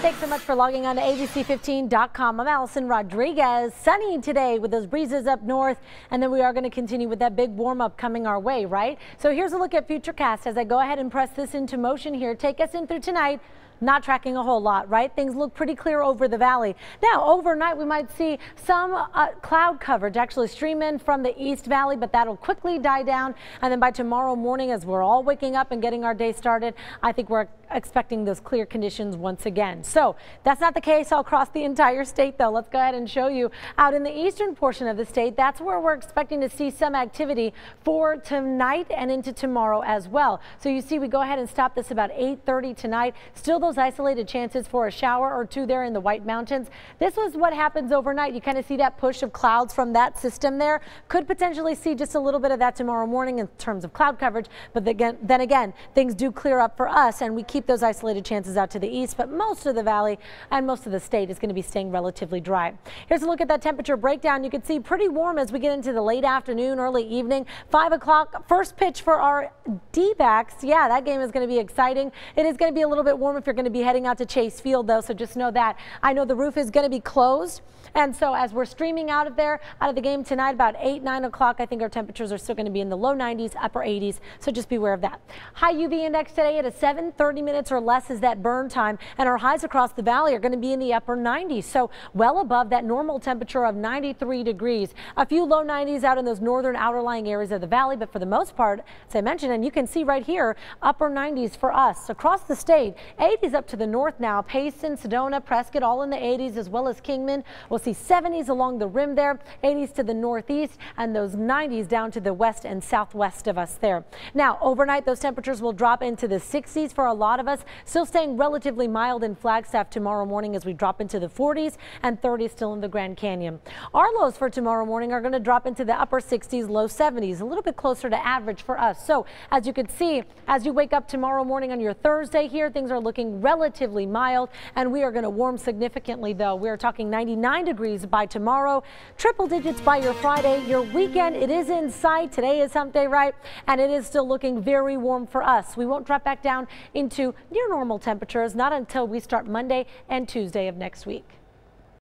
Thanks so much for logging on to ABC15.com. I'm Allison Rodriguez. Sunny today with those breezes up north, and then we are going to continue with that big warm up coming our way, right? So here's a look at Futurecast as I go ahead and press this into motion here. Take us in through tonight. Not tracking a whole lot, right? Things look pretty clear over the valley. Now, overnight, we might see some cloud coverage actually stream in from the East Valley, but that'll quickly die down. And then by tomorrow morning, as we're all waking up and getting our day started, I think we're expecting those clear conditions once again. So that's not the case all across the entire state, though. Let's go ahead and show you out in the eastern portion of the state. That's where we're expecting to see some activity for tonight and into tomorrow as well. So you see, we go ahead and stop this about 8:30 tonight. Still those isolated chances for a shower or two there in the White Mountains. This was what happens overnight. You kind of see that push of clouds from that system there. Could potentially see just a little bit of that tomorrow morning in terms of cloud coverage. But then again, things do clear up for us and we keep those isolated chances out to the east. But most of the valley and most of the state is going to be staying relatively dry. Here's a look at that temperature breakdown. You can see pretty warm as we get into the late afternoon, early evening. 5 o'clock, first pitch for our D-backs. Yeah, that game is going to be exciting. It is going to be a little bit warm if you're going to be heading out to Chase Field, though, so just know that. I know the roof is going to be closed, and so as we're streaming out of the game tonight, about 8, 9 o'clock, I think our temperatures are still going to be in the low 90s, upper 80s, so just be aware of that. High UV index today at a 7, 30 minutes or less is that burn time, and our highs across the valley are going to be in the upper 90s, so well above that normal temperature of 93 degrees. A few low 90s out in those northern outer-lying areas of the valley, but for the most part, as I mentioned, and you can see right here, upper 90s for us across the state. 80s up to the north now. Payson, Sedona, Prescott, all in the 80s, as well as Kingman. We'll see 70s along the rim there, 80s to the northeast, and those 90s down to the west and southwest of us there. Now, overnight, those temperatures will drop into the 60s for a lot of us, still staying relatively mild in Flagstaff tomorrow morning as we drop into the 40s and 30s still in the Grand Canyon. Our lows for tomorrow morning are going to drop into the upper 60s, low 70s, a little bit closer to average for us. So, as you can see, as you wake up tomorrow morning on your Thursday here, things are looking relatively mild, and we are going to warm significantly, though. We are talking 99 degrees by tomorrow, triple digits by your Friday. Your weekend, it is in sight. Today is hump day, right? And it is still looking very warm for us. We won't drop back down into near normal temperatures, not until we start Monday and Tuesday of next week.